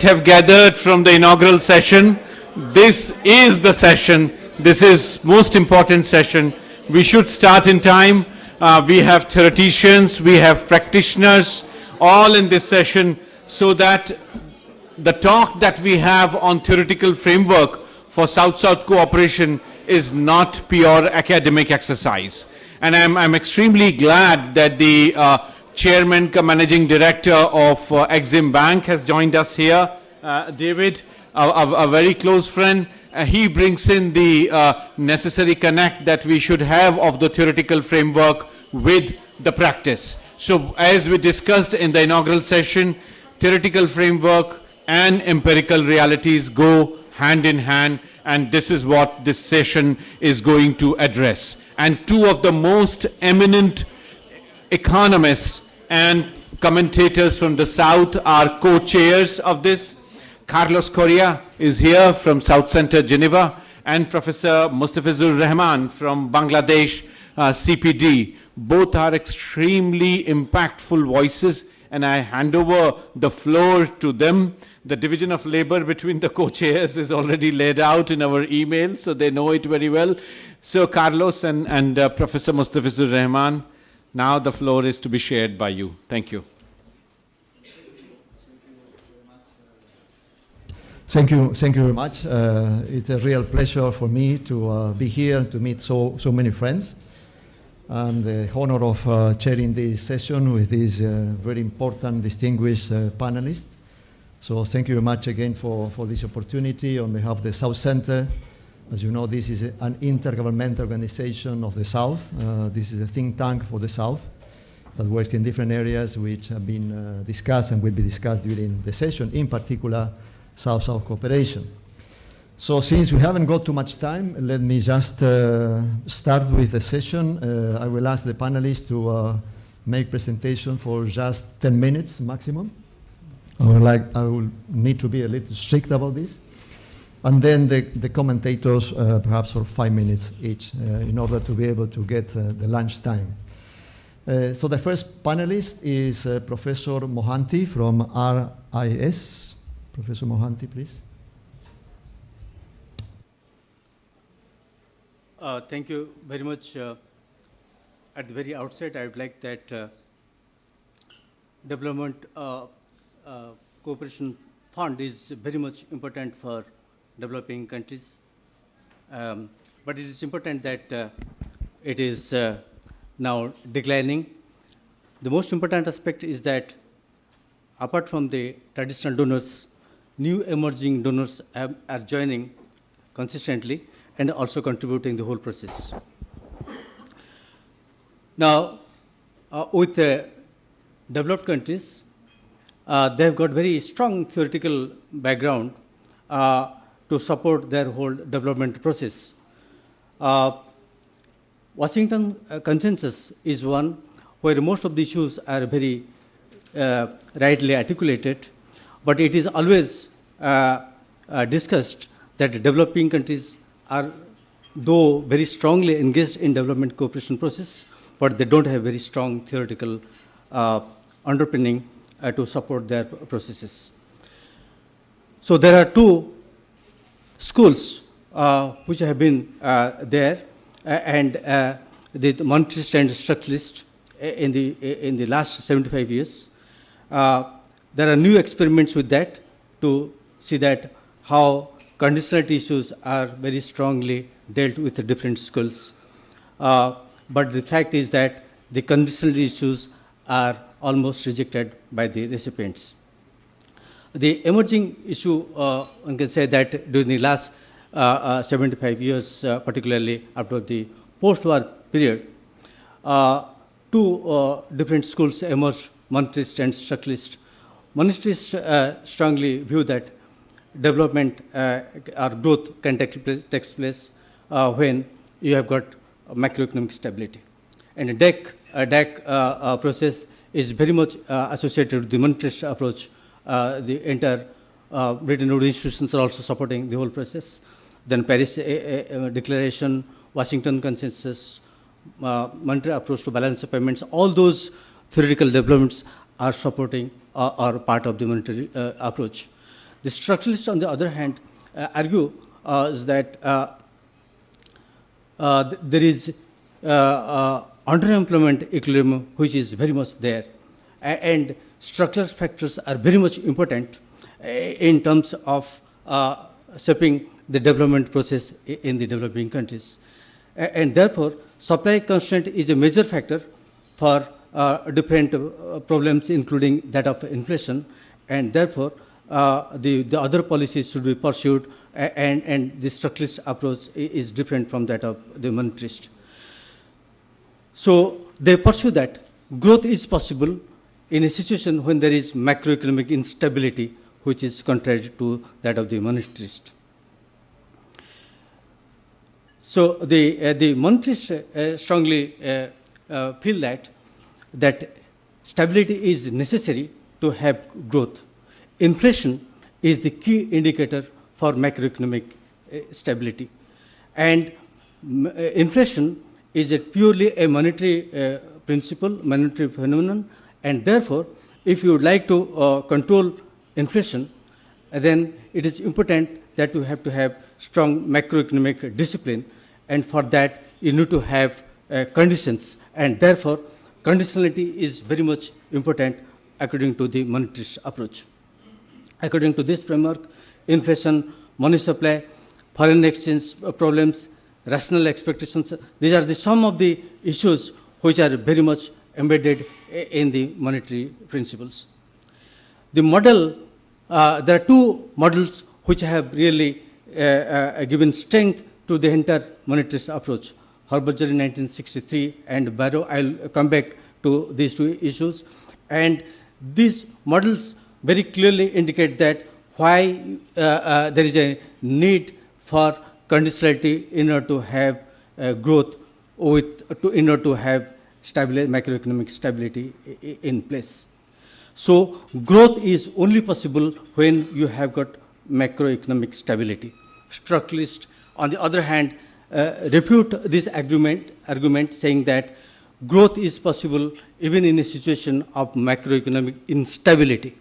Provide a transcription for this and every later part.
have gathered from the inaugural session. This is the session. This is most important session. We should start in time. We have theoreticians, we have practitioners, all in this session, so that the talk that we have on theoretical framework for South-South cooperation is not pure academic exercise. And I'm extremely glad that the Chairman, Managing Director of Exim Bank has joined us here. David, a very close friend. He brings in the necessary connect that we should have of the theoretical framework with the practice. So as we discussed in the inaugural session, theoretical framework and empirical realities go hand in hand, and this is what this session is going to address. And two of the most eminent economists and commentators from the South are co-chairs of this. Carlos Correa is here from South Center, Geneva, and Professor Mustafizur Rahman from Bangladesh CPD. Both are extremely impactful voices, and I hand over the floor to them. The division of labor between the co-chairs is already laid out in our email, so they know it very well. So Carlos and Professor Mustafizur Rahman, now the floor is to be shared by you. Thank you. Thank you very much. It's a real pleasure for me to be here to meet so many friends. And the honor of chairing this session with these very important, distinguished panelists. So thank you very much again for this opportunity on behalf of the South Center. As you know, this is an intergovernmental organization of the South. This is a think tank for the South that works in different areas which have been discussed and will be discussed during the session, in particular South-South cooperation. So since we haven't got too much time, let me just start with the session. I will ask the panelists to make presentation for just 10 minutes maximum. I will need to be a little strict about this. And then the commentators, perhaps for 5 minutes each, in order to be able to get the lunch time. So the first panelist is Professor Mohanty from RIS. Professor Mohanty, please. Thank you very much. At the very outset, I would like that Development Cooperation Fund is very much important for developing countries. But it is important that it is now declining. The most important aspect is that apart from the traditional donors, new emerging donors are joining consistently and also contributing the whole process. Now, with the developed countries, they have got very strong theoretical background to support their whole development process. Washington Consensus is one where most of the issues are very rightly articulated, but it is always discussed that developing countries are, though very strongly engaged in development cooperation process, but they don't have very strong theoretical underpinning to support their processes. So there are two schools which have been there, and the monetary standard structuralist in the last 75 years. There are new experiments with that to see that how conditionality issues are very strongly dealt with the different schools. But the fact is that the conditionality issues are almost rejected by the recipients. The emerging issue, one can say that during the last 75 years, particularly after the post-war period, two different schools emerged, monetarist and structuralist. Monetarists strongly view that development or growth can take place when you have got macroeconomic stability. And a DAC process is very much associated with the monetarist approach. The entire Bretton Woods institutions are also supporting the whole process. Then Paris Declaration, Washington Consensus, monetary approach to balance of payments, all those theoretical developments are supporting or part of the monetary approach. The structuralists, on the other hand, argue is that there is underemployment equilibrium which is very much there, and structural factors are very much important in terms of shaping the development process in the developing countries. And therefore, supply constraint is a major factor for different problems, including that of inflation, and therefore the other policies should be pursued, and the structuralist approach is different from that of the monetarist. So they pursue that growth is possible in a situation when there is macroeconomic instability, which is contrary to that of the monetarist. So the monetarists strongly feel that stability is necessary to have growth. Inflation is the key indicator for macroeconomic stability, and inflation is purely a monetary principle, monetary phenomenon, and therefore, if you would like to control inflation, then it is important that you have to have strong macroeconomic discipline, and for that you need to have conditions, and therefore conditionality is very much important according to the monetarist approach. According to this framework, inflation, money supply, foreign exchange problems, rational expectations, these are some of the issues which are very much embedded in the monetary principles. The model, there are two models which have really given strength to the entire monetarist approach. Herberger in 1963 and Barrow, I'll come back to these two issues. And these models very clearly indicate that why there is a need for conditionality in order to have growth, in order to have macroeconomic stability in place. So growth is only possible when you have got macroeconomic stability. Structuralists, on the other hand, refute this argument saying that growth is possible even in a situation of macroeconomic instability.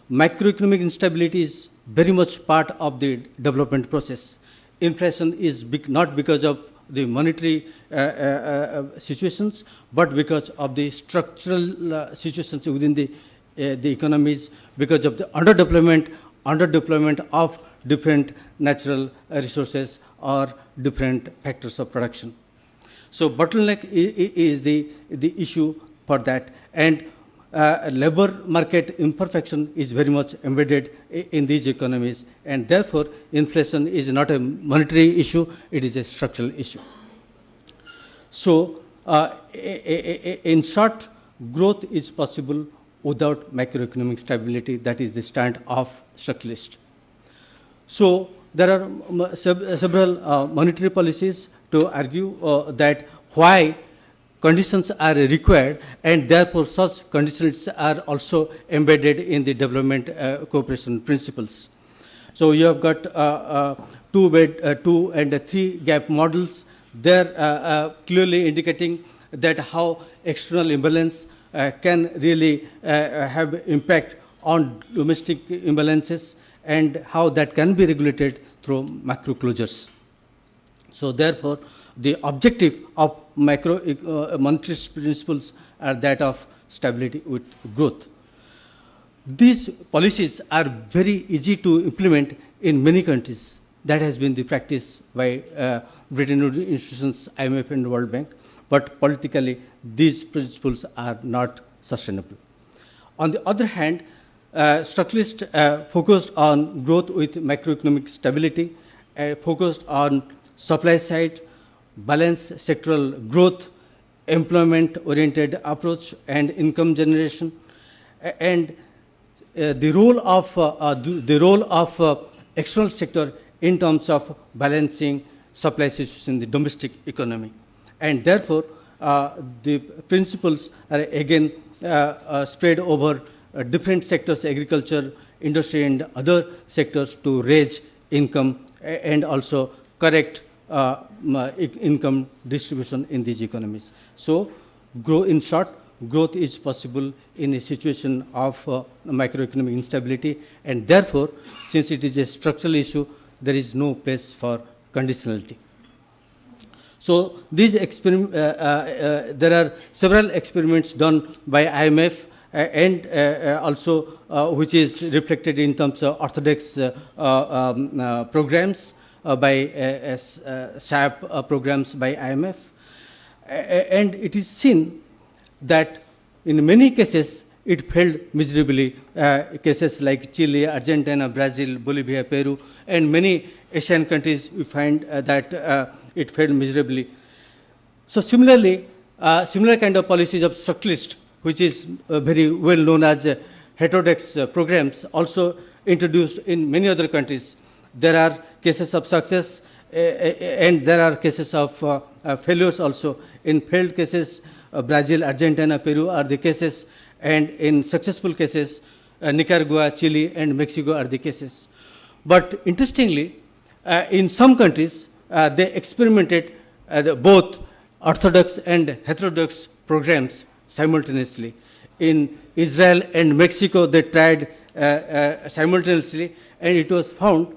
Macroeconomic instability is very much part of the development process. Inflation is not because of the monetary situations, but because of the structural situations within the economies, because of the underdevelopment of different natural resources or different factors of production. So bottleneck is the issue for that, and labor market imperfection is very much embedded in these economies, and therefore inflation is not a monetary issue, it is a structural issue. So in short, growth is possible without macroeconomic stability. That is the stand of structuralists. So there are several monetary policies to argue that why conditions are required, and therefore such conditions are also embedded in the development cooperation principles. So you have got 2 and 3 gap models. They're clearly indicating that how external imbalance can really have impact on domestic imbalances, and how that can be regulated through macro closures. So therefore, the objective of monetary principles are that of stability with growth. These policies are very easy to implement in many countries. That has been the practice by Bretton Woods institutions, IMF and World Bank, but politically these principles are not sustainable. On the other hand, structuralists focused on growth with macroeconomic stability, focused on supply side, balanced sectoral growth, employment-oriented approach, and income generation, and the role of external sector in terms of balancing supply situation in the domestic economy. And therefore, the principles are again spread over different sectors, agriculture, industry, and other sectors to raise income and also correct income distribution in these economies. So, in short, growth is possible in a situation of macroeconomic instability, and therefore, since it is a structural issue, there is no place for conditionality. So these there are several experiments done by IMF and also which is reflected in terms of orthodox programs by SAP programs by IMF. And it is seen that in many cases it failed miserably, cases like Chile, Argentina, Brazil, Bolivia, Peru, and many Asian countries we find that it failed miserably. So similarly, similar kind of policies of structuralist, which is very well known as heterodox programs, also introduced in many other countries. There are cases of success and there are cases of failures also. In failed cases, Brazil, Argentina, Peru are the cases, and in successful cases, Nicaragua, Chile, and Mexico are the cases. But interestingly, in some countries, they experimented both orthodox and heterodox programs simultaneously. In Israel and Mexico, they tried simultaneously, and it was found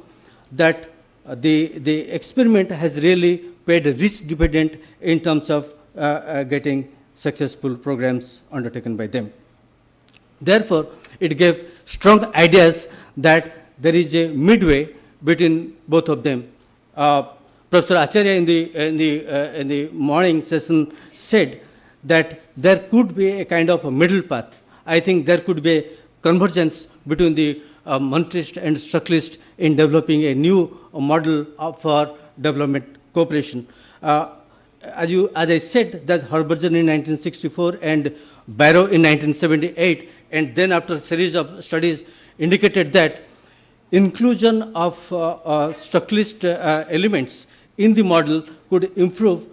that the experiment has really paid risk dependent in terms of getting successful programs undertaken by them. Therefore, it gave strong ideas that there is a midway between both of them. Professor Acharya in the morning session said that there could be a kind of a middle path. I think there could be a convergence between the monetarist and structuralist in developing a new model for development cooperation. As I said, that Harbhajan in 1964 and Barrow in 1978, and then after a series of studies indicated that inclusion of structuralist elements in the model could improve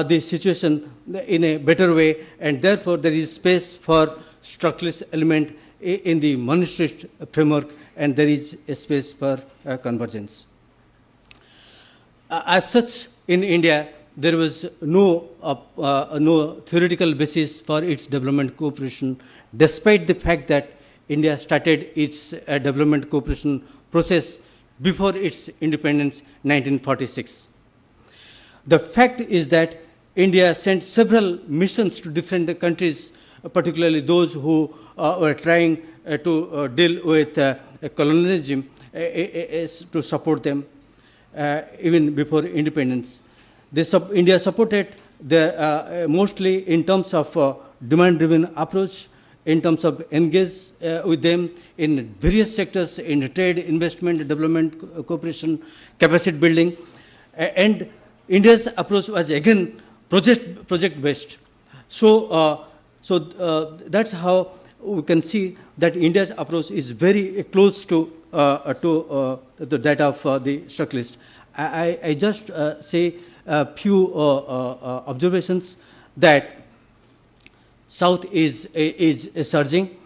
the situation in a better way, and therefore there is space for structuralist element in the monetarist framework, and there is a space for convergence. As such, in India, there was no theoretical basis for its development cooperation, despite the fact that India started its development cooperation process before its independence, 1946. The fact is that India sent several missions to different countries, particularly those who were trying to deal with colonialism, to support them even before independence. India supported mostly in terms of demand-driven approach, in terms of engage with them in various sectors, in trade, investment, development, cooperation, capacity building, and India's approach was again project-based. So that's how we can see that India's approach is very close to that of the structuralist. I just say a few observations that South is surging.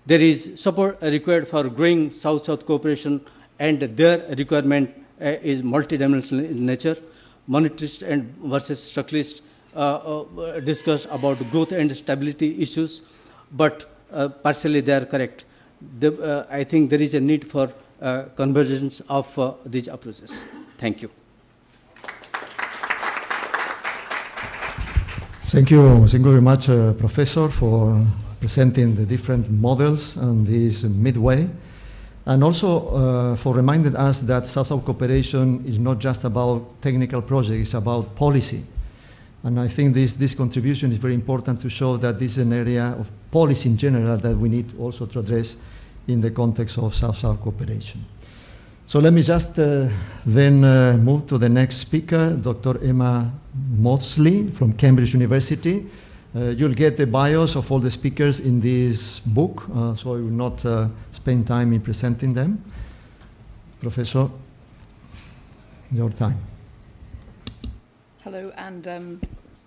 There is support required for growing South-South cooperation, and their requirement is multidimensional in nature. Monetarist and versus structuralist discussed about growth and stability issues, but partially they are correct. I think there is a need for convergence of these approaches. Thank you. Thank you very much, Professor, for presenting the different models and this midway, and also for reminding us that South-South cooperation is not just about technical projects, it's about policy. And I think this contribution is very important to show that this is an area of policy in general that we need also to address in the context of South-South cooperation. So let me just then move to the next speaker, Dr. Emma Maudsley from Cambridge University. You'll get the bios of all the speakers in this book, so I will not spend time in presenting them. Professor, your time. Hello, and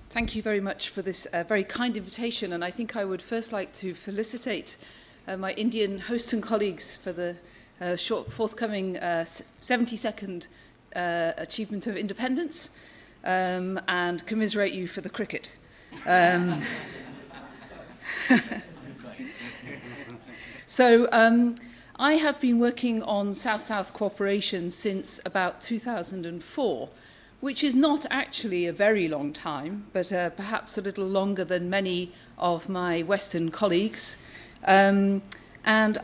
thank you very much for this very kind invitation. And I think I would first like to felicitate my Indian hosts and colleagues for the forthcoming 72nd achievement of independence, and commiserate you for the cricket. So I have been working on South-South cooperation since about 2004, which is not actually a very long time, but perhaps a little longer than many of my Western colleagues. And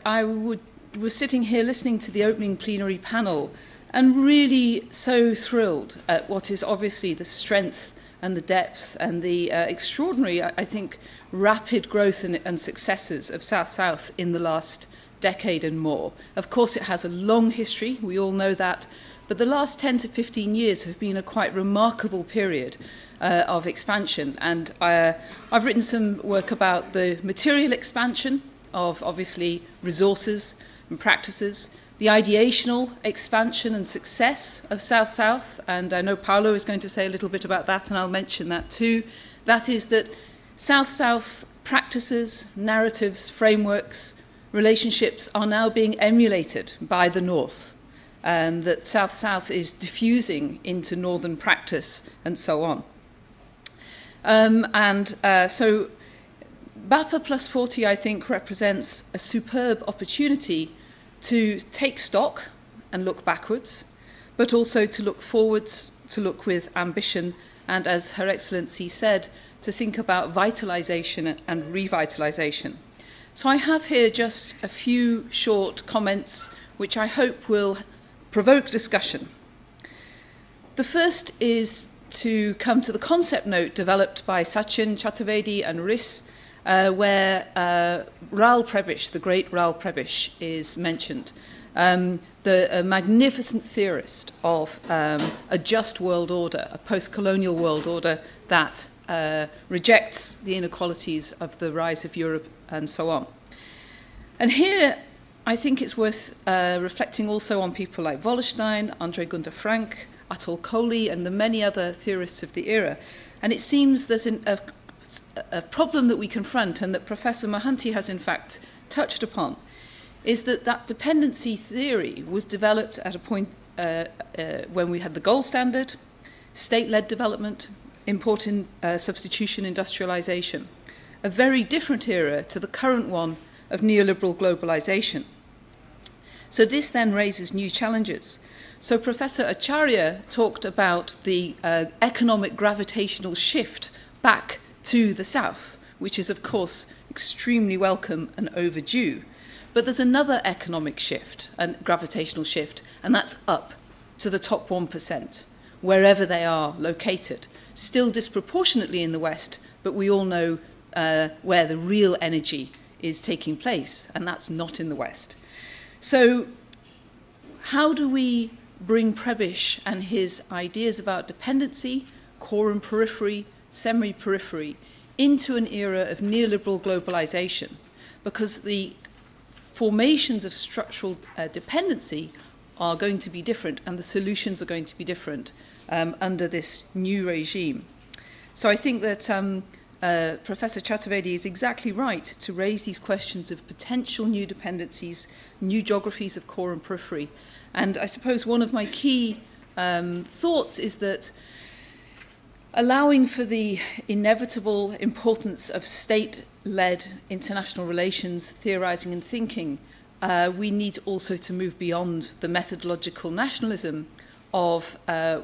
I was sitting here listening to the opening plenary panel and really so thrilled at what is obviously the strength and the depth and the extraordinary, I think, rapid growth and successes of South-South in the last decade and more. Of course, it has a long history, we all know that, but the last 10 to 15 years have been a quite remarkable period of expansion. And I've written some work about the material expansion of, obviously, resources and practices, the ideational expansion and success of South-South, and I know Paolo is going to say a little bit about that, and I'll mention that too. That is that South-South practices, narratives, frameworks, relationships are now being emulated by the North, and that South-South is diffusing into Northern practice and so on. So BAPA Plus 40, I think, represents a superb opportunity to take stock and look backwards, but also to look forwards, to look with ambition, and as Her Excellency said, to think about vitalization and revitalization. So I have here just a few short comments which I hope will provoke discussion. The first is to come to the concept note developed by Sachin Chaturvedi and Riss, where Raoul Prebisch, the great Raoul Prebisch, is mentioned. The magnificent theorist of a just world order, a post-colonial world order that rejects the inequalities of the rise of Europe and so on. And here, I think it's worth reflecting also on people like Wallerstein, Andre Gunder Frank, Atul Kohli, and the many other theorists of the era. And it seems that a problem that we confront, and that Professor Mohanty has in fact touched upon, is that dependency theory was developed at a point when we had the gold standard, state-led development, import substitution, industrialization, a very different era to the current one of neoliberal globalization. So this then raises new challenges. So Professor Acharya talked about the economic gravitational shift back to the south, which is of course extremely welcome and overdue. But there's another economic shift, a gravitational shift, and that's up to the top 1%, wherever they are located. Still disproportionately in the West, but we all know where the real energy is taking place, and that's not in the West. So how do we bring Prebisch and his ideas about dependency, core and periphery, semi-periphery, into an era of neoliberal globalization? Because the formations of structural dependency are going to be different, and the solutions are going to be different under this new regime. So I think that Professor Chaturvedi is exactly right to raise these questions of potential new dependencies, new geographies of core and periphery. And I suppose one of my key thoughts is that allowing for the inevitable importance of state-led international relations, theorizing and thinking, we need also to move beyond the methodological nationalism of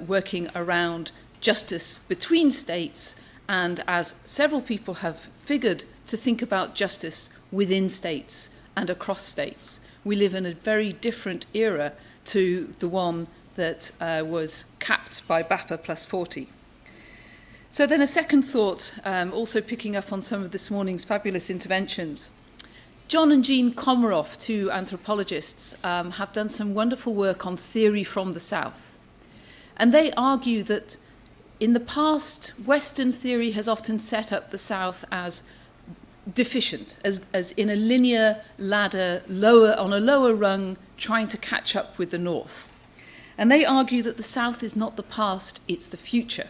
working around justice between states, and as several people have figured, to think about justice within states and across states. We live in a very different era to the one that was capped by BAPA Plus 40. So then a second thought, also picking up on some of this morning's fabulous interventions. John and Jean Komaroff, two anthropologists, have done some wonderful work on theory from the South. And they argue that in the past, Western theory has often set up the South as deficient, as in a linear ladder, on a lower rung, trying to catch up with the North. And they argue that the South is not the past, it's the future.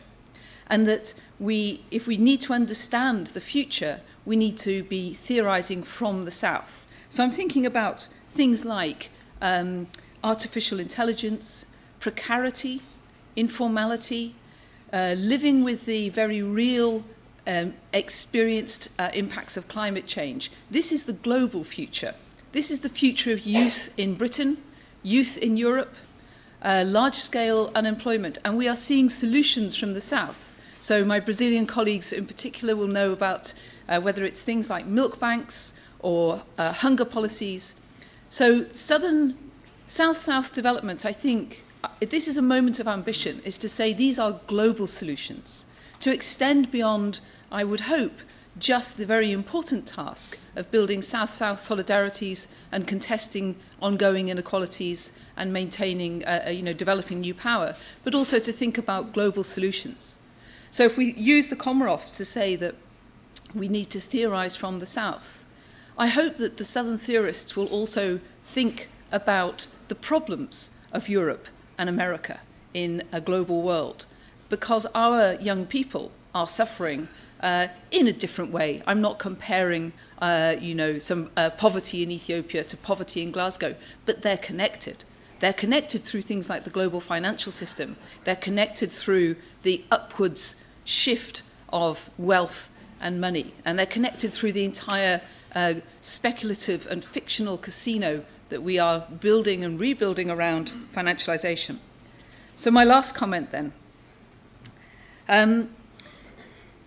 And that if we need to understand the future, we need to be theorizing from the South. So I'm thinking about things like artificial intelligence, precarity, informality, living with the very real experienced impacts of climate change. This is the global future. This is the future of youth in Britain, youth in Europe, large-scale unemployment, and we are seeing solutions from the south. So my Brazilian colleagues in particular will know about whether it's things like milk banks or hunger policies. So South-South development, I think, this is a moment of ambition, is to say these are global solutions, to extend beyond, I would hope, just the very important task of building South-South solidarities and contesting ongoing inequalities and maintaining, developing new power, but also to think about global solutions. So if we use the Comoros to say that we need to theorize from the South, I hope that the Southern theorists will also think about the problems of Europe and America in a global world, because our young people are suffering in a different way. I'm not comparing, some poverty in Ethiopia to poverty in Glasgow, but they're connected. They're connected through things like the global financial system. They're connected through the upwards shift of wealth and money. And they're connected through the entire speculative and fictional casino that we are building and rebuilding around financialization. So my last comment then.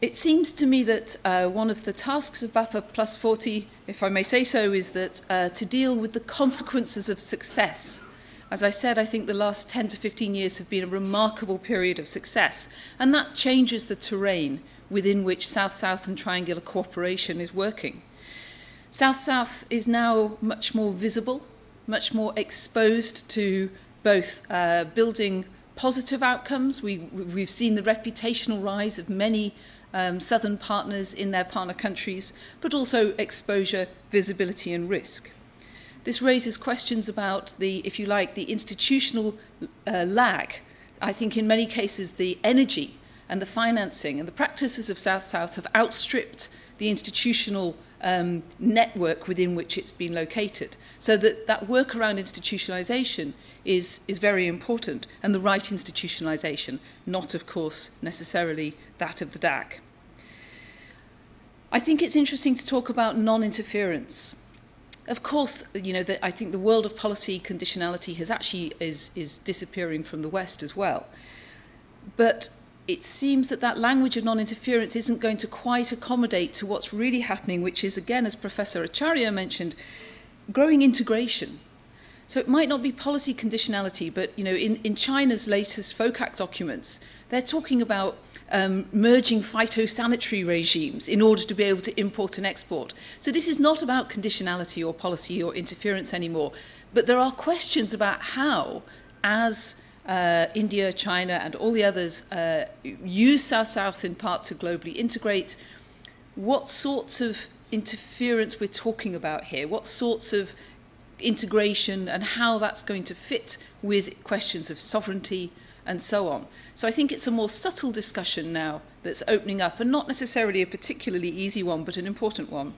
It seems to me that one of the tasks of BAPA Plus 40, if I may say so, is that to deal with the consequences of success. As I said, I think the last 10 to 15 years have been a remarkable period of success, and that changes the terrain within which South-South and triangular cooperation is working. South-South is now much more visible, much more exposed to both building positive outcomes. We've seen the reputational rise of many Southern partners in their partner countries, but also exposure, visibility and risk. This raises questions about the, if you like, the institutional lag. I think in many cases the energy and the financing and the practices of South-South have outstripped the institutional network within which it's been located. So that work around institutionalization is very important, and the right institutionalization, not of course necessarily that of the DAC. I think it's interesting to talk about non-interference. Of course, I think the world of policy conditionality is disappearing from the West as well. But it seems that language of non-interference isn't going to quite accommodate to what's really happening, which is, again, as Professor Acharya mentioned, growing integration. So it might not be policy conditionality, but in China's latest FOCAC documents, they're talking about merging phytosanitary regimes in order to be able to import and export. So this is not about conditionality or policy or interference anymore, but there are questions about how, as India, China, and all the others use South-South in part to globally integrate, what sorts of interference we're talking about here, what sorts of integration and how that's going to fit with questions of sovereignty and so on. So I think it's a more subtle discussion now that's opening up, and not necessarily a particularly easy one, but an important one.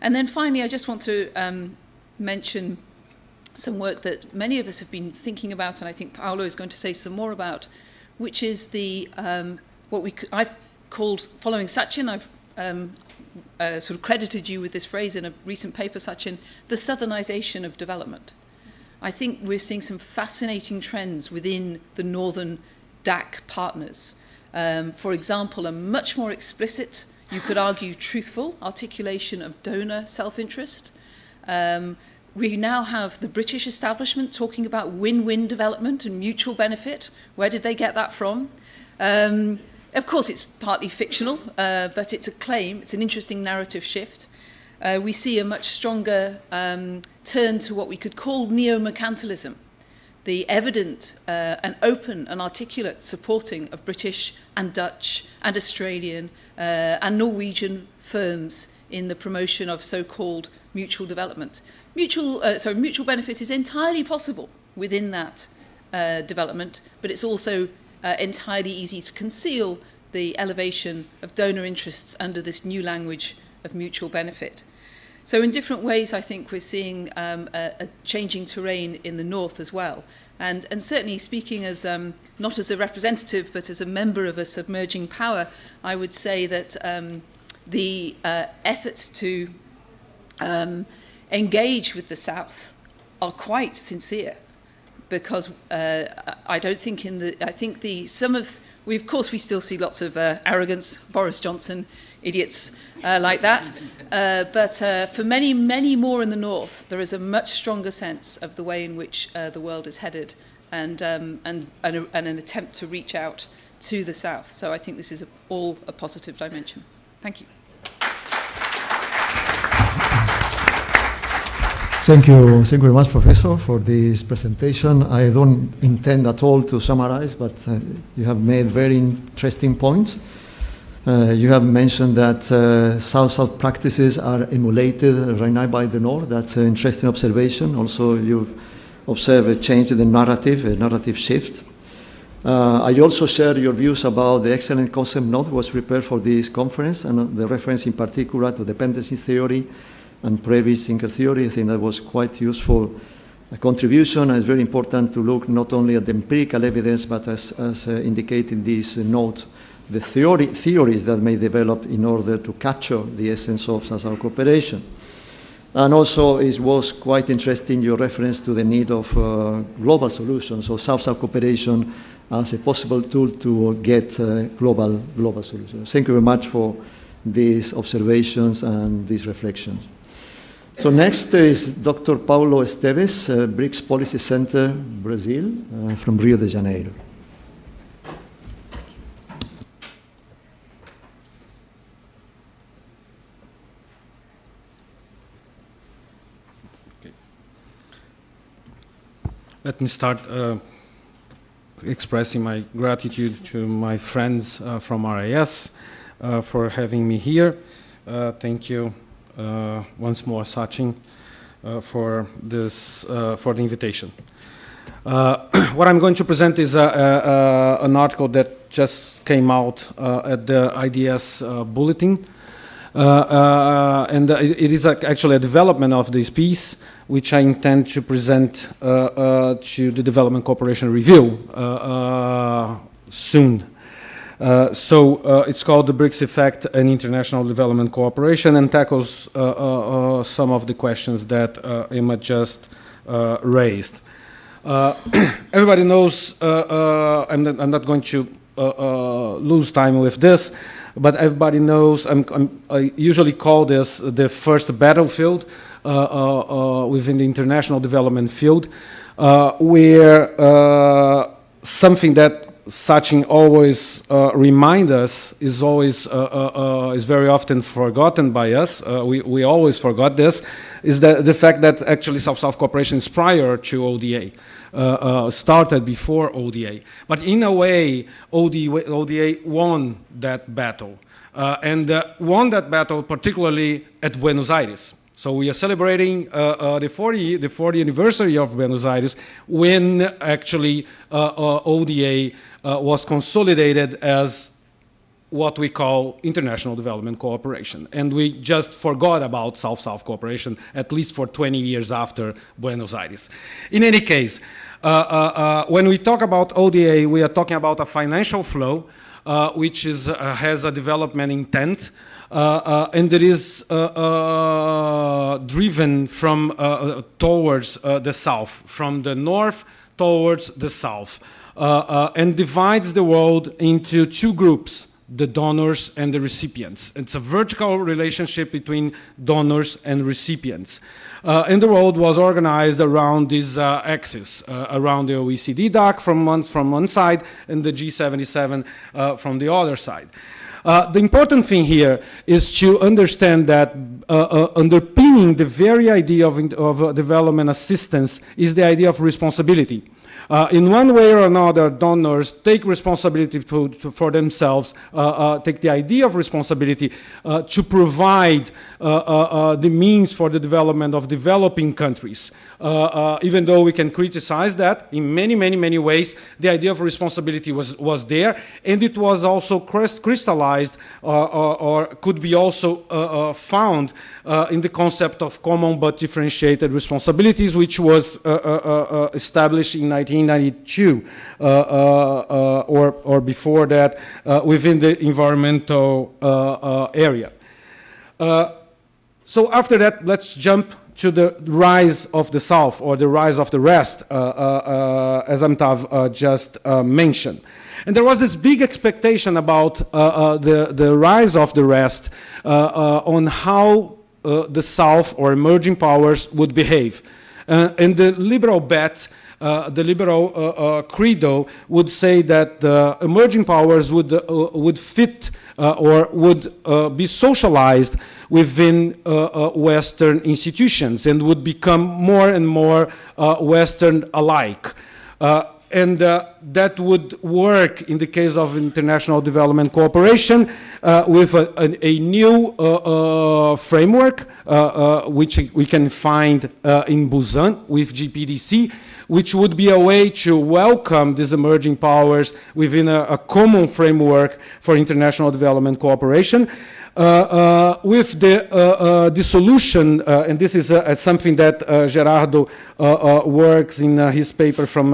And then finally, I just want to mention some work that many of us have been thinking about, and I think Paolo is going to say some more about, which is the I've called, following Sachin, I've sort of credited you with this phrase in a recent paper, Sachin, the southernization of development. I think we're seeing some fascinating trends within the northern DAC partners. For example, a much more explicit, you could argue truthful, articulation of donor self-interest. We now have the British establishment talking about win-win development and mutual benefit. Where did they get that from? Of course, it's partly fictional, but it's a claim. It's an interesting narrative shift. We see a much stronger turn to what we could call neo-mercantilism, the evident and open and articulate supporting of British and Dutch and Australian and Norwegian firms in the promotion of so-called mutual development. Mutual benefit is entirely possible within that development, but it's also entirely easy to conceal the elevation of donor interests under this new language of mutual benefit. So in different ways, I think we're seeing a changing terrain in the north as well. And certainly speaking as not as a representative but as a member of a submerging power, I would say that the efforts to engage with the South are quite sincere, because I don't think we of course we still see lots of arrogance, Boris Johnson, idiots like that, but for many, many more in the North, there is a much stronger sense of the way in which the world is headed, and an attempt to reach out to the South. So I think this is all a positive dimension. Thank you. Thank you very much, Professor, for this presentation. I don't intend at all to summarize, but you have made very interesting points. You have mentioned that South-South practices are emulated right now by the North. That's an interesting observation. Also, you've observed a change in the narrative, a narrative shift. I also share your views about the excellent concept note that was prepared for this conference, and the reference in particular to dependency theory and previous single theory. I think that was quite useful contribution, and it's very important to look not only at the empirical evidence, but as indicated in this note, the theories that may develop in order to capture the essence of South-South cooperation. And also it was quite interesting your reference to the need of global solutions, so South-South cooperation as a possible tool to get global solutions. Thank you very much for these observations and these reflections. So next is Dr. Paulo Esteves, BRICS Policy Center, Brazil, from Rio de Janeiro. Okay. Let me start expressing my gratitude to my friends from RIS for having me here. Thank you. Once more, Sachin, for the invitation. What I'm going to present is an article that just came out at the IDS Bulletin, and it is actually a development of this piece, which I intend to present to the Development Cooperation Review soon. It's called The BRICS Effect and International Development Cooperation, and tackles some of the questions that Emma just raised. Everybody knows, I'm not going to lose time with this, but everybody knows, I usually call this the first battlefield within the international development field, where something that Sachin always remind us is very often forgotten by us. We always forgot this, is the fact that actually South-South cooperation is prior to ODA, started before ODA. But in a way, ODA won that battle, and won that battle particularly at Buenos Aires. So we are celebrating the 40th anniversary of Buenos Aires, when actually ODA was consolidated as what we call international development cooperation. And we just forgot about South-South cooperation, at least for 20 years after Buenos Aires. In any case, when we talk about ODA, we are talking about a financial flow, which has a development intent, and it is driven from towards the south, from the north towards the south, and divides the world into two groups, the donors and the recipients. It's a vertical relationship between donors and recipients. And the world was organized around this axis, around the OECD DAC from one side and the G77 from the other side. The important thing here is to understand that underpinning the very idea of development assistance is the idea of responsibility. In one way or another, donors take responsibility for themselves, take the idea of responsibility to provide the means for the development of developing countries. even though we can criticize that in many ways, the idea of responsibility was there, and it was also crystallized or could be also found in the concept of common but differentiated responsibilities, which was established in 1992 or before that within the environmental area. So after that, let's jump to the rise of the South, or the rise of the rest, as Amitav just mentioned. And there was this big expectation about the rise of the rest on how the South or emerging powers would behave. And the liberal bet, the liberal credo would say that the emerging powers would fit or would be socialized within Western institutions and would become more and more Western alike. And that would work in the case of international development cooperation with a new framework, which we can find in Busan with GPDC, which would be a way to welcome these emerging powers within a common framework for international development cooperation. With the dissolution, and this is something that Gerardo works in his paper from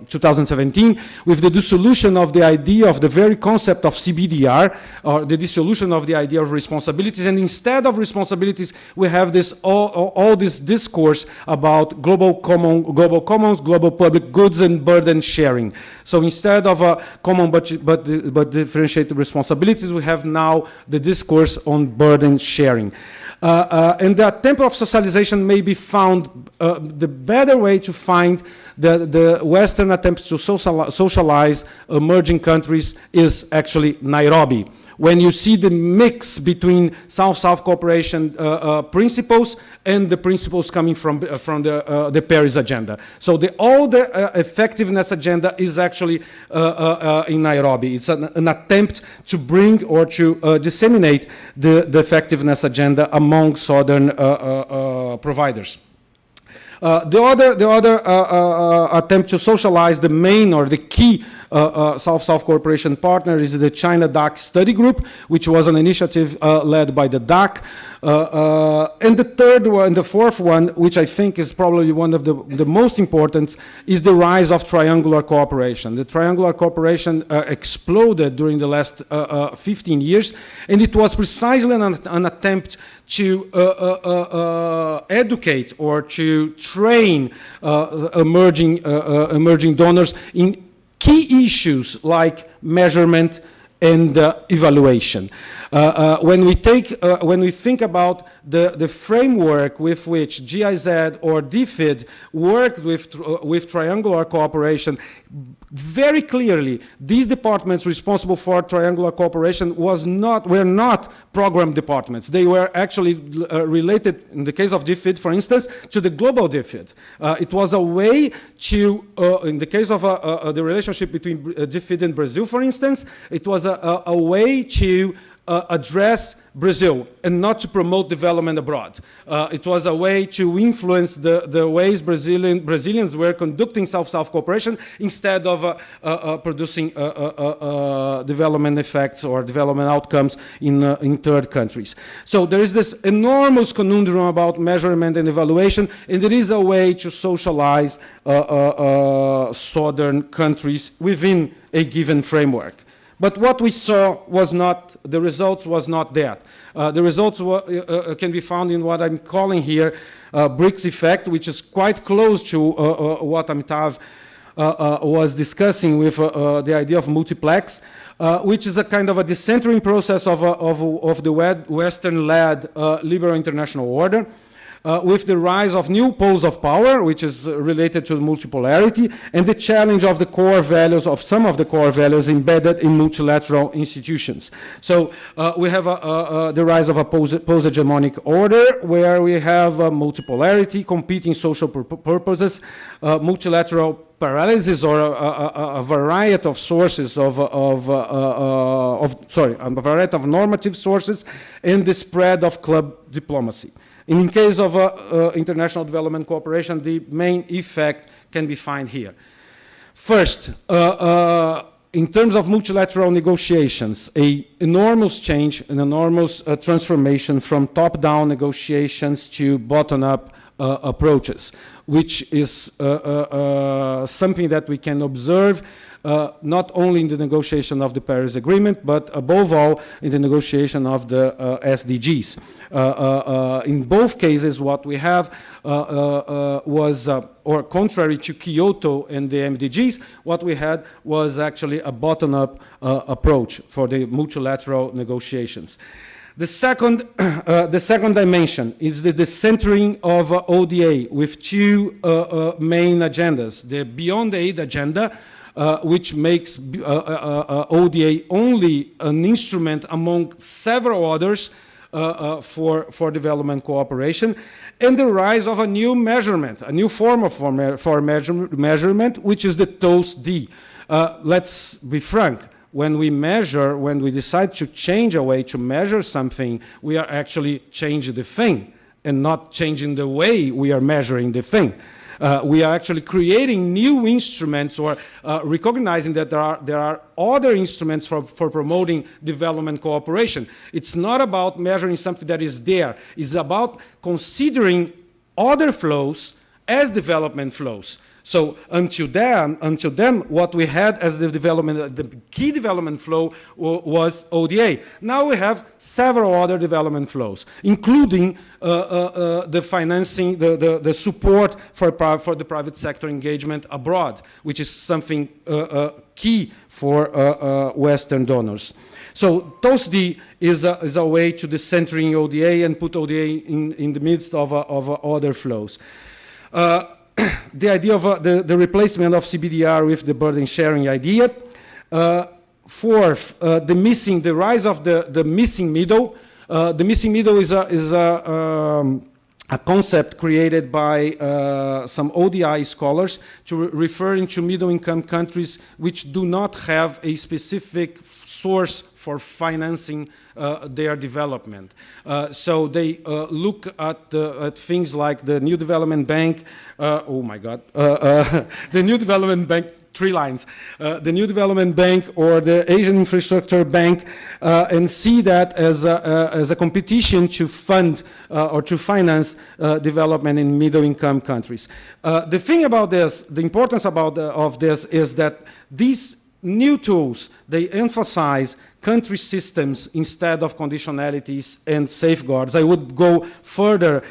2017, with the dissolution of the idea of the very concept of CBDR, or the dissolution of the idea of responsibilities, and instead of responsibilities, we have this all this discourse about global commons, global public goods, and burden sharing. So instead of common but differentiated responsibilities, we have now the discourse on burden sharing. And the attempt of socialization may be found, the better way to find the Western attempts to socialize emerging countries is actually Nairobi. When you see the mix between South-South cooperation principles and the principles coming from the Paris Agenda. So all the effectiveness agenda is actually in Nairobi. It's an attempt to bring or to disseminate the effectiveness agenda among Southern providers. The other attempt to socialize the main or the key South-South cooperation partner is the China DAC Study Group, which was an initiative led by the DAC. And the third one, the fourth one, which I think is probably one of the most important, is the rise of triangular cooperation. The triangular cooperation exploded during the last 15 years, and it was precisely an attempt to educate or to train emerging donors in key issues like measurement and evaluation. When we think about the framework with which GIZ or DFID worked with triangular cooperation, very clearly, these departments responsible for triangular cooperation were not program departments. They were actually related, in the case of DFID, for instance, to the global DFID. It was a way to, in the case of the relationship between DFID and Brazil, for instance, it was a way to address Brazil and not to promote development abroad. It was a way to influence the ways Brazilians were conducting South-South cooperation instead of producing development effects or development outcomes in third countries. So there is this enormous conundrum about measurement and evaluation, and there is a way to socialize southern countries within a given framework. But what we saw was not, the results was not that. The results can be found in what I'm calling here BRICS effect, which is quite close to what Amitav was discussing with the idea of multiplex, which is a kind of a decentering process of the Western-led liberal international order. With the rise of new poles of power, which is related to multipolarity, and the challenge of the core values, of some of the core values embedded in multilateral institutions. So we have the rise of a post-hegemonic order, where we have multipolarity, competing social purposes, multilateral paralysis, or a variety of sources a variety of normative sources, and the spread of club diplomacy. In case of international development cooperation, the main effect can be found here. First, in terms of multilateral negotiations, an enormous change, an enormous transformation from top-down negotiations to bottom-up approaches, which is something that we can observe not only in the negotiation of the Paris Agreement, but above all in the negotiation of the SDGs. In both cases, what we have was, or contrary to Kyoto and the MDGs, what we had was actually a bottom-up approach for the multilateral negotiations. The second dimension is the centering of ODA with two main agendas. The Beyond Aid agenda, which makes ODA only an instrument among several others for development cooperation, and the rise of a new measurement, a new form of measurement, which is the TOS-D. Let's be frank. When we measure, when we decide to change a way to measure something, we are actually changing the thing and not changing the way we are measuring the thing. We are actually creating new instruments or recognizing that there are other instruments for promoting development cooperation. It's not about measuring something that is there. It's about considering other flows as development flows. So until then, what we had as the key development flow was ODA. Now we have several other development flows, including the financing, the support for the private sector engagement abroad, which is something key for Western donors. So TOS-D is a way to decentering ODA and put ODA in the midst of other flows. The idea of the replacement of CBDR with the burden sharing idea. Fourth, the rise of the missing middle. The missing middle is a concept created by some ODI scholars referring to middle-income countries which do not have a specific source for financing their development. So they look at things like the New Development Bank, the New Development Bank, 3 lines, the New Development Bank or the Asian Infrastructure Bank, and see that as a competition to fund or to finance development in middle-income countries. The thing about this, the importance of this is that these new tools, they emphasize country systems instead of conditionalities and safeguards. I would go further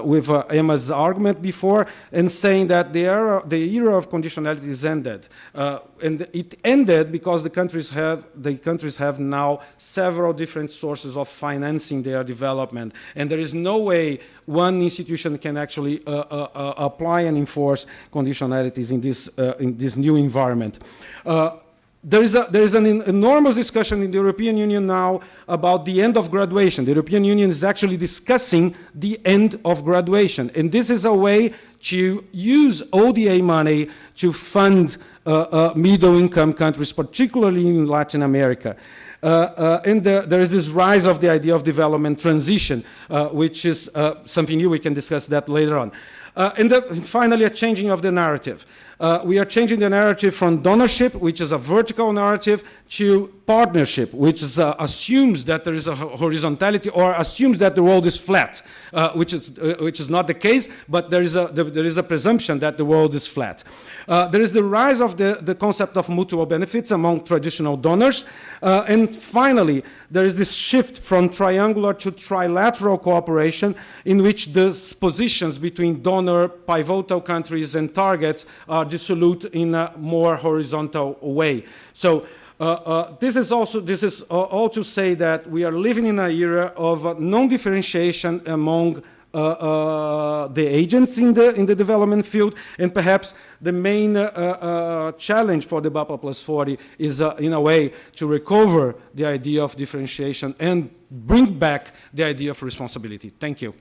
with Emma's argument before and saying that the era of conditionalities ended. And it ended because the countries have now several different sources of financing their development. And there is no way one institution can actually apply and enforce conditionalities in this new environment. There is an enormous discussion in the European Union now about the end of graduation. The European Union is actually discussing the end of graduation. And this is a way to use ODA money to fund middle-income countries, particularly in Latin America. And there is this rise of the idea of development transition, which is something new. We can discuss that later on. And finally, a changing of the narrative. We are changing the narrative from donorship, which is a vertical narrative, to partnership, which is, assumes that there is a horizontality or assumes that the world is flat, which is not the case, but there is a presumption that the world is flat. There is the rise of the concept of mutual benefits among traditional donors. And finally, there is this shift from triangular to trilateral cooperation in which the positions between donor, pivotal countries, and targets are dissolute in a more horizontal way. So this is all to say that we are living in an era of non-differentiation among the agents in the development field, and perhaps the main challenge for the BAPA Plus 40 is, in a way, to recover the idea of differentiation and bring back the idea of responsibility. Thank you.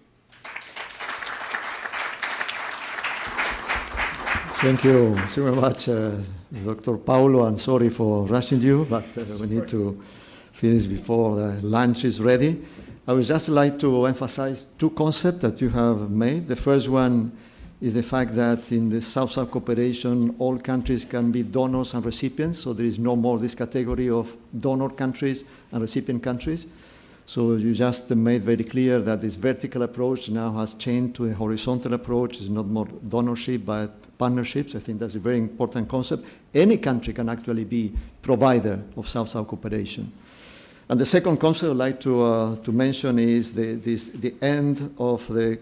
Thank you very much, Dr. Paulo, and sorry for rushing you, but we need to finish before the lunch is ready. I would just like to emphasize two concepts that you have made. The first one is the fact that in the South-South cooperation, all countries can be donors and recipients, so there is no more this category of donor countries and recipient countries. So you just made very clear that this vertical approach now has changed to a horizontal approach. It's not more donorship, but partnerships. I think that's a very important concept. Any country can actually be provider of South-South cooperation. And the second concept I'd like to mention is the end of the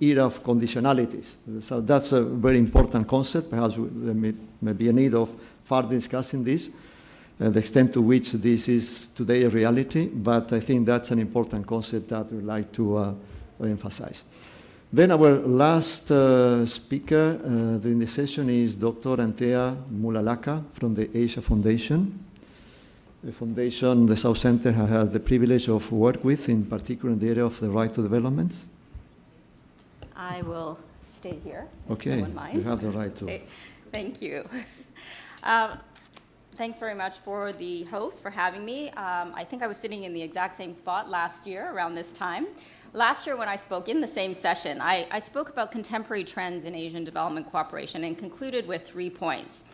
era of conditionalities. So that's a very important concept. Perhaps there may be a need of further discussing this, the extent to which this is today a reality, but I think that's an important concept that we'd like to emphasize. Then our last speaker during the session is Dr. Antea Mulalaka from the Asia Foundation. The foundation, the South Center, has had the privilege of work with, in particular in the area of the right to development. I will stay here. Okay, no one minds. you have the right to. Thank you. Thanks very much for the host for having me. I think I was sitting in the exact same spot last year around this time. Last year when I spoke in the same session, I spoke about contemporary trends in Asian development cooperation and concluded with 3 points.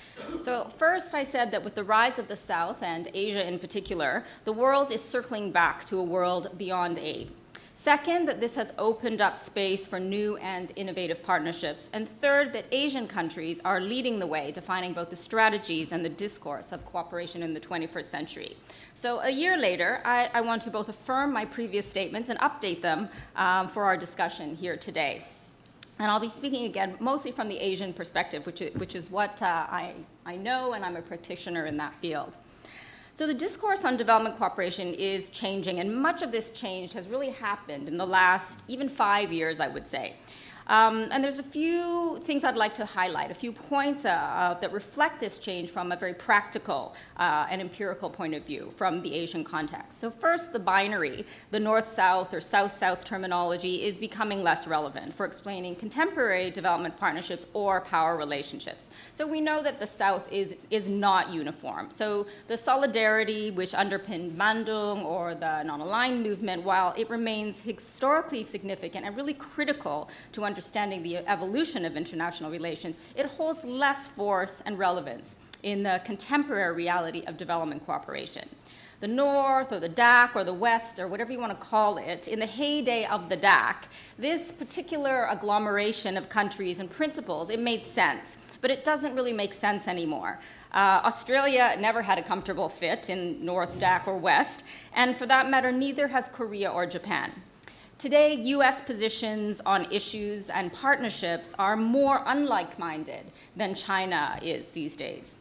So first I said that with the rise of the South and Asia in particular, the world is circling back to a world beyond aid. Second, that this has opened up space for new and innovative partnerships. And third, that Asian countries are leading the way, defining both the strategies and the discourse of cooperation in the 21st century. So a year later, I want to both affirm my previous statements and update them for our discussion here today. And I'll be speaking again mostly from the Asian perspective, which is what I know, and I'm a practitioner in that field. So the discourse on development cooperation is changing, and much of this change has really happened in the last even 5 years, I would say. And there's a few things I'd like to highlight, a few points that reflect this change from a very practical and empirical point of view from the Asian context. So first, the binary, the north-south or south-south terminology is becoming less relevant for explaining contemporary development partnerships or power relationships. So we know that the South is not uniform. So the solidarity which underpinned Bandung or the non-aligned movement, while it remains historically significant and really critical to understanding the evolution of international relations, it holds less force and relevance in the contemporary reality of development cooperation. The North or the DAC or the West or whatever you want to call it, in the heyday of the DAC, this particular agglomeration of countries and principles, it made sense. But it doesn't really make sense anymore. Australia never had a comfortable fit in North, DAC, or West, and for that matter, neither has Korea or Japan. Today, US positions on issues and partnerships are more unlike-minded than China is these days.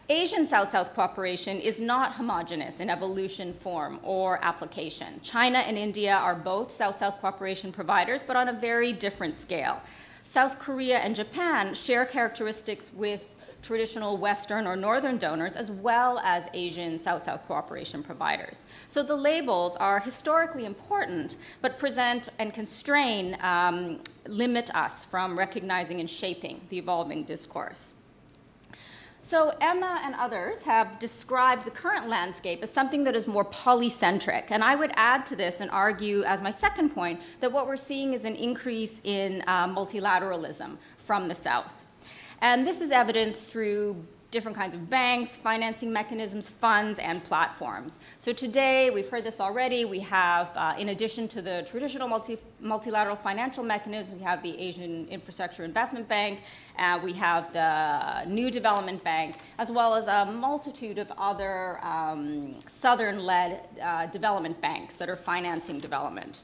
Asian South-South cooperation is not homogeneous in evolution, form, or application. China and India are both South-South cooperation providers, but on a very different scale. South Korea and Japan share characteristics with traditional Western or Northern donors, as well as Asian South-South cooperation providers. So the labels are historically important, but present and constrain, limit us from recognizing and shaping the evolving discourse. So Emma and others have described the current landscape as something that is more polycentric. And I would add to this and argue as my second point that what we're seeing is an increase in multilateralism from the South. And this is evidenced through different kinds of banks, financing mechanisms, funds, and platforms. So today, we've heard this already, we have, in addition to the traditional multilateral financial mechanisms, we have the Asian Infrastructure Investment Bank, we have the New Development Bank, as well as a multitude of other Southern-led development banks that are financing development,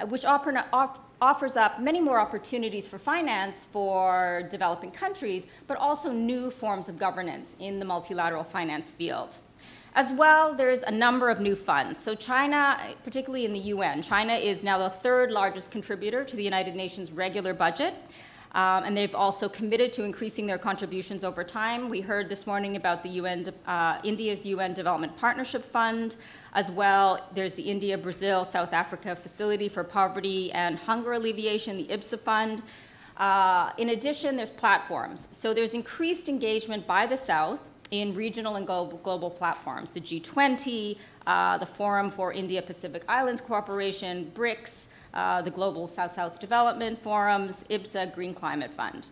which offers up many more opportunities for finance for developing countries, but also new forms of governance in the multilateral finance field. As well, there's a number of new funds. So China, particularly in the UN, China is now the third largest contributor to the United Nations regular budget. And they've also committed to increasing their contributions over time. We heard this morning about the India's UN Development Partnership Fund. As well, there's the India, Brazil, South Africa Facility for Poverty and Hunger Alleviation, the IBSA Fund. In addition, there's platforms. So there's increased engagement by the South in regional and global platforms, the G20, the Forum for India-Pacific Islands Cooperation, BRICS, the Global South-South Development Forums, IBSA, Green Climate Fund.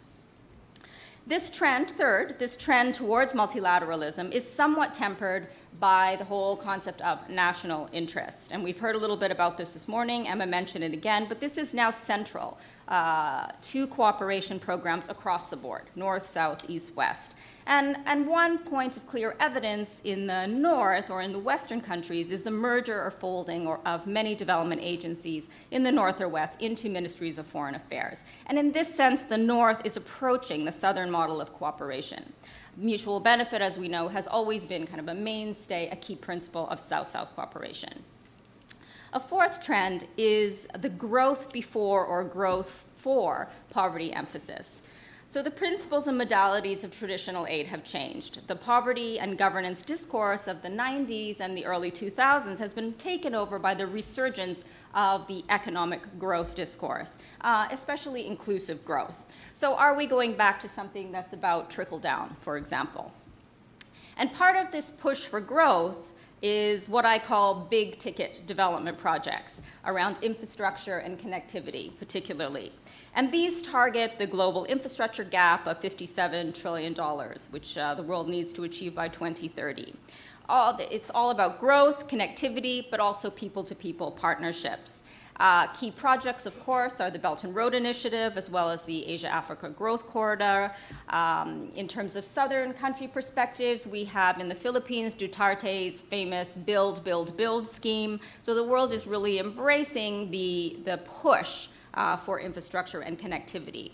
This trend, third, this trend towards multilateralism is somewhat tempered by the whole concept of national interest. And we've heard a little bit about this morning. Emma mentioned it again, but this is now central to cooperation programs across the board, north, south, east, west. And one point of clear evidence in the north or in the Western countries is the merger or folding of many development agencies in the north or west into ministries of foreign affairs. And in this sense, the north is approaching the southern model of cooperation. Mutual benefit, as we know, has always been kind of a mainstay, a key principle of South-South cooperation. A fourth trend is the growth before or growth for poverty emphasis. So the principles and modalities of traditional aid have changed. The poverty and governance discourse of the 90s and the early 2000s has been taken over by the resurgence of the economic growth discourse, especially inclusive growth. So are we going back to something that's about trickle down, for example? And part of this push for growth is what I call big ticket development projects around infrastructure and connectivity, particularly. And these target the global infrastructure gap of $57 trillion, which the world needs to achieve by 2030. It's all about growth, connectivity, but also people-to-people partnerships. Key projects, of course, are the Belt and Road Initiative, as well as the Asia-Africa Growth Corridor. In terms of southern country perspectives, we have in the Philippines Duterte's famous Build, Build, Build scheme. So the world is really embracing the push for infrastructure and connectivity.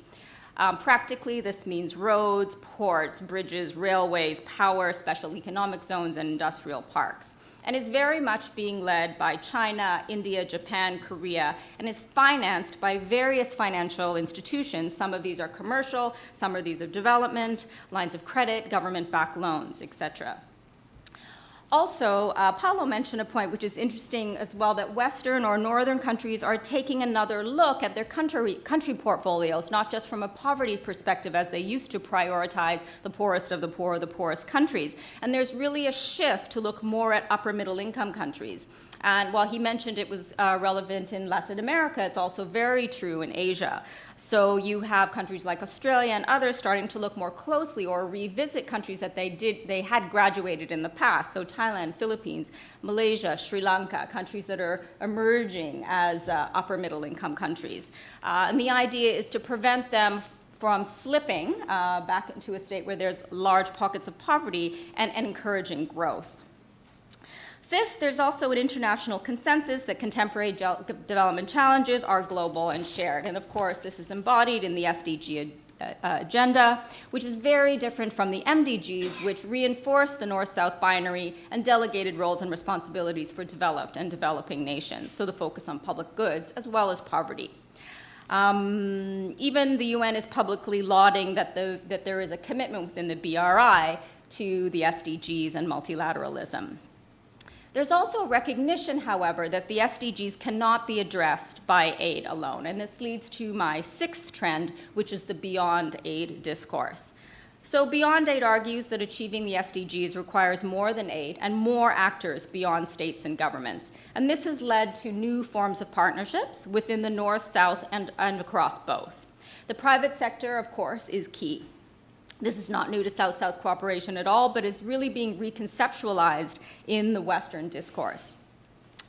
Practically, this means roads, ports, bridges, railways, power, special economic zones, and industrial parks. And is very much being led by China, India, Japan, Korea, and is financed by various financial institutions. Some of these are commercial, some of these are development, lines of credit, government-backed loans, etc. Also, Paulo mentioned a point which is interesting as well, that Western or Northern countries are taking another look at their country portfolios, not just from a poverty perspective as they used to prioritize the poorest of the poor, the poorest countries. And there's really a shift to look more at upper middle income countries. And while he mentioned it was relevant in Latin America, it's also very true in Asia. So you have countries like Australia and others starting to look more closely or revisit countries that they had graduated in the past. So Thailand, Philippines, Malaysia, Sri Lanka, countries that are emerging as upper middle income countries. And the idea is to prevent them from slipping back into a state where there's large pockets of poverty and encouraging growth. Fifth, there's also an international consensus that contemporary development challenges are global and shared. And of course, this is embodied in the SDG agenda, which is very different from the MDGs, which reinforce the North-South binary and delegated roles and responsibilities for developed and developing nations. So the focus on public goods as well as poverty. Even the UN is publicly lauding that there is a commitment within the BRI to the SDGs and multilateralism. There's also a recognition, however, that the SDGs cannot be addressed by aid alone. And this leads to my sixth trend, which is the beyond aid discourse. So Beyond Aid argues that achieving the SDGs requires more than aid and more actors beyond states and governments. And this has led to new forms of partnerships within the North, South, and across both. The private sector, of course, is key. This is not new to South-South cooperation at all, but is really being reconceptualized in the Western discourse.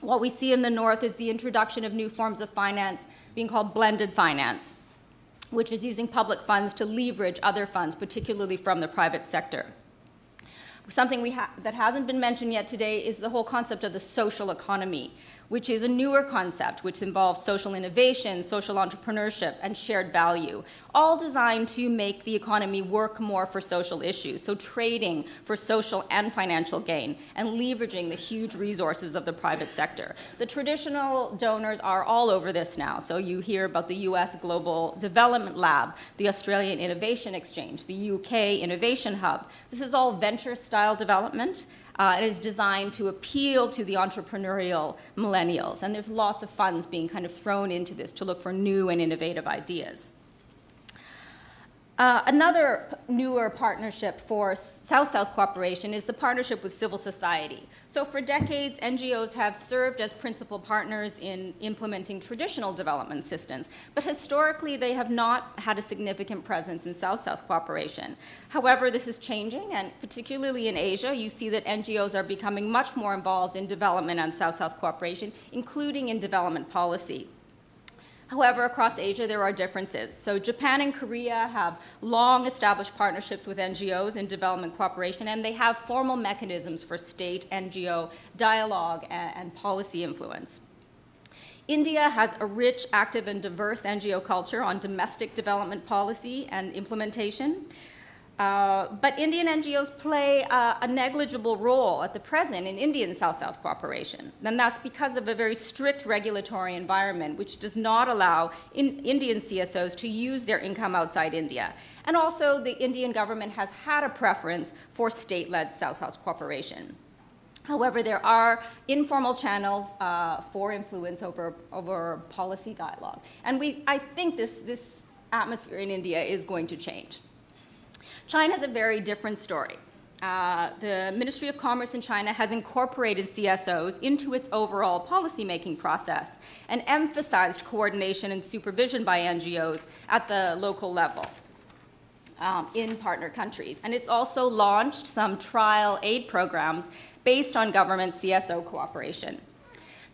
What we see in the North is the introduction of new forms of finance being called blended finance, which is using public funds to leverage other funds, particularly from the private sector. Something that hasn't been mentioned yet today is the whole concept of the social economy, which is a newer concept which involves social innovation, social entrepreneurship, and shared value, all designed to make the economy work more for social issues, so trading for social and financial gain, and leveraging the huge resources of the private sector. The traditional donors are all over this now, so you hear about the US Global Development Lab, the Australian Innovation Exchange, the UK Innovation Hub. This is all venture-style development. It is designed to appeal to the entrepreneurial millennials, and there's lots of funds being kind of thrown into this to look for new and innovative ideas. Another newer partnership for South-South cooperation is the partnership with civil society. So for decades, NGOs have served as principal partners in implementing traditional development assistance, but historically they have not had a significant presence in South-South cooperation. However, this is changing, and particularly in Asia, you see that NGOs are becoming much more involved in development and South-South cooperation, including in development policy. However, across Asia, there are differences. So Japan and Korea have long established partnerships with NGOs in development cooperation, and they have formal mechanisms for state-NGO dialogue and policy influence. India has a rich, active, and diverse NGO culture on domestic development policy and implementation. But Indian NGOs play a negligible role at the present in Indian South-South cooperation. And that's because of a very strict regulatory environment which does not allow Indian CSOs to use their income outside India. And also the Indian government has had a preference for state-led South-South cooperation. However, there are informal channels for influence over policy dialogue. And I think this atmosphere in India is going to change. China is a very different story. The Ministry of Commerce in China has incorporated CSOs into its overall policymaking process and emphasized coordination and supervision by NGOs at the local level in partner countries. And it's also launched some trial aid programs based on government CSO cooperation.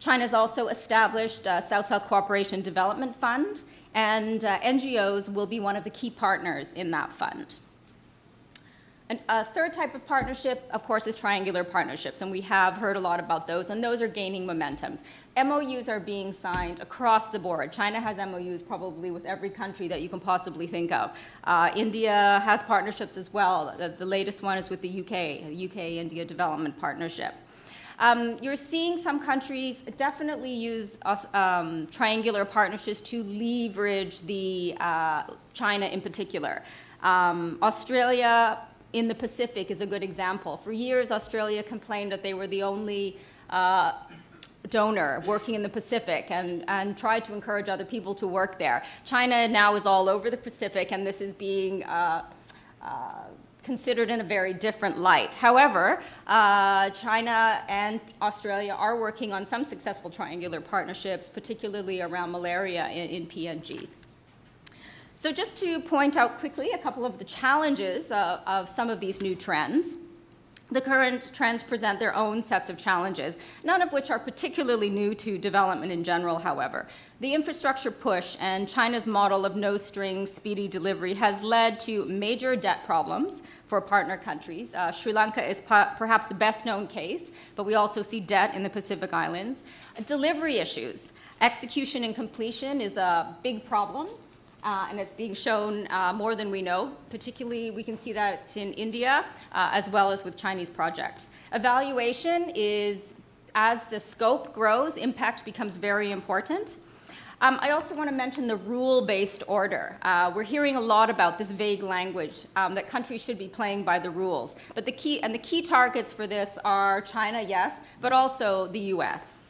China's also established a South-South Cooperation Development Fund, and NGOs will be one of the key partners in that fund. And a third type of partnership, of course, is triangular partnerships, and we have heard a lot about those, and those are gaining momentums. MOUs are being signed across the board. China has MOUs probably with every country that you can possibly think of. India has partnerships as well. The latest one is with the UK-India Development Partnership. You're seeing some countries definitely use triangular partnerships to leverage the China in particular. Australia in the Pacific is a good example. For years, Australia complained that they were the only donor working in the Pacific and tried to encourage other people to work there. China now is all over the Pacific, and this is being considered in a very different light. However, China and Australia are working on some successful triangular partnerships, particularly around malaria in PNG. So just to point out quickly a couple of the challenges of some of these new trends. The current trends present their own sets of challenges, none of which are particularly new to development in general, however. The infrastructure push and China's model of no-strings, speedy delivery has led to major debt problems for partner countries. Sri Lanka is perhaps the best-known case, but we also see debt in the Pacific Islands. Delivery issues. Execution and completion is a big problem. And it's being shown more than we know. Particularly, we can see that in India, as well as with Chinese projects. Evaluation is, as the scope grows, impact becomes very important. I also want to mention the rule-based order. We're hearing a lot about this vague language that countries should be playing by the rules. But the key targets for this are China, yes, but also the US.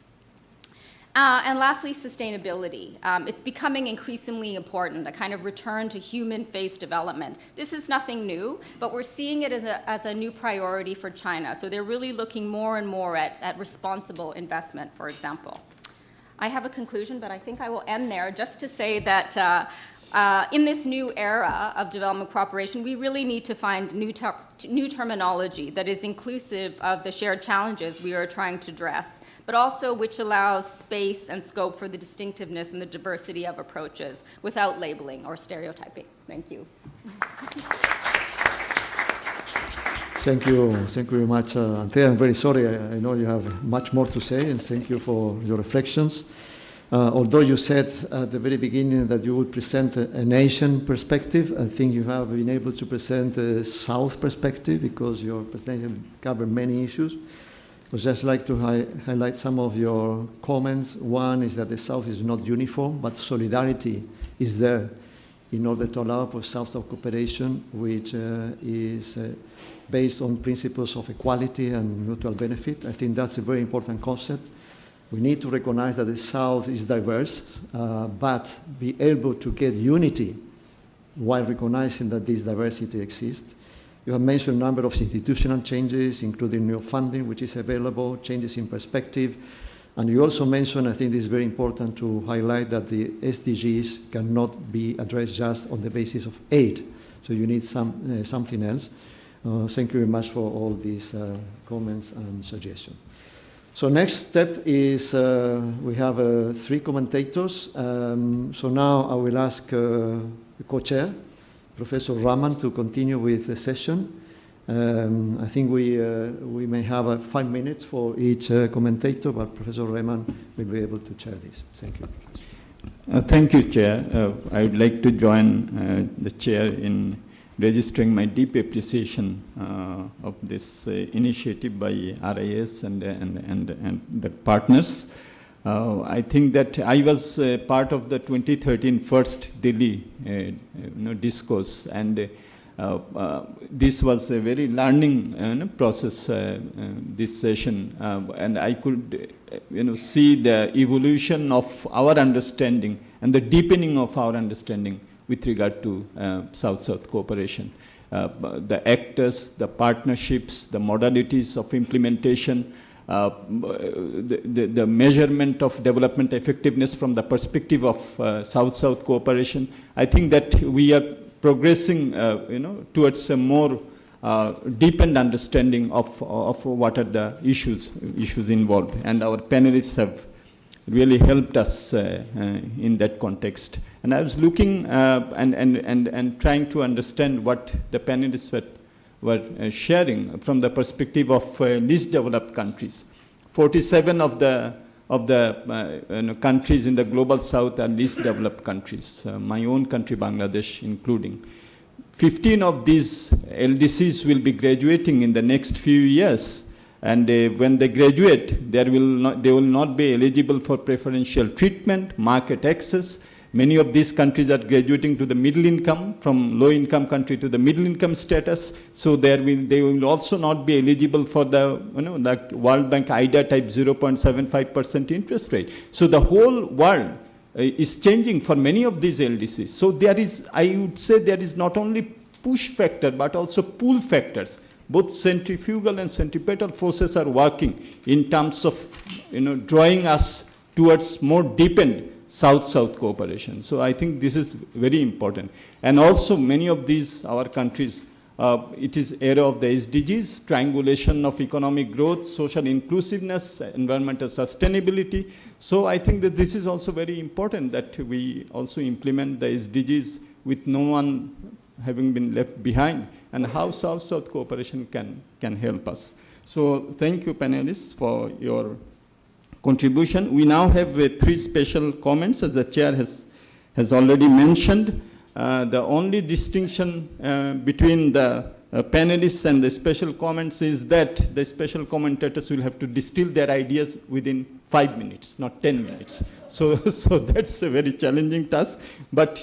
And lastly, sustainability. It's becoming increasingly important, a kind of return to human-faced development. This is nothing new, but we're seeing it as a new priority for China. So they're really looking more and more at responsible investment, for example. I have a conclusion, but I think I will end there just to say that in this new era of development cooperation, we really need to find new terminology that is inclusive of the shared challenges we are trying to address, but also which allows space and scope for the distinctiveness and the diversity of approaches without labeling or stereotyping. Thank you. Thank you very much, Anthea. I'm very sorry, I know you have much more to say, and thank you for your reflections. Although you said at the very beginning that you would present an Asian perspective, I think you have been able to present a South perspective because your presentation covered many issues. I would just like to highlight some of your comments. One is that the South is not uniform, but solidarity is there in order to allow for South-South cooperation, which is based on principles of equality and mutual benefit. I think that's a very important concept. We need to recognize that the South is diverse, but be able to get unity while recognizing that this diversity exists. You have mentioned a number of institutional changes, including new funding, which is available, changes in perspective. And you also mentioned, I think this is very important to highlight, that the SDGs cannot be addressed just on the basis of aid. So you need something else. Thank you very much for all these comments and suggestions. So next step is we have 3 commentators. So now I will ask the co-chair, Professor Raman, to continue with the session. I think we may have 5 minutes for each commentator, but Professor Raman will be able to chair this. Thank you. Thank you, Chair. I would like to join the Chair in registering my deep appreciation of this initiative by RIS and the partners. I think that I was part of the 2013 first Delhi discourse, and this was a very learning process, this session, and I could see the evolution of our understanding and the deepening of our understanding with regard to South-South cooperation. The actors, the partnerships, the modalities of implementation, the measurement of development effectiveness from the perspective of South-South cooperation. I think that we are progressing towards a more deepened understanding of what are the issues involved. And our panelists have really helped us in that context. And I was looking and trying to understand what the panelists were sharing from the perspective of least developed countries. 47 of the countries in the global south are least developed countries, my own country, Bangladesh, including. 15 of these LDCs will be graduating in the next few years. And when they graduate, they will not be eligible for preferential treatment, market access. Many of these countries are graduating to the middle income, from low income country to the middle income status. So they will also not be eligible for the World Bank IDA type 0.75% interest rate. So the whole world is changing for many of these LDCs. So there is, I would say, there is not only push factor, but also pull factors. Both centrifugal and centripetal forces are working in terms of drawing us towards more deepened South-South cooperation. So I think this is very important. And also many of these, our countries, it is era of the SDGs, triangulation of economic growth, social inclusiveness, environmental sustainability. So I think that this is also very important, that we also implement the SDGs with no one having been left behind, and how South-South cooperation can help us. So thank you, panelists, for your contribution. We now have 3 special comments, as the chair has already mentioned. The only distinction between the panelists and the special comments is that the special commentators will have to distill their ideas within 5 minutes, not 10 minutes. So that's a very challenging task. But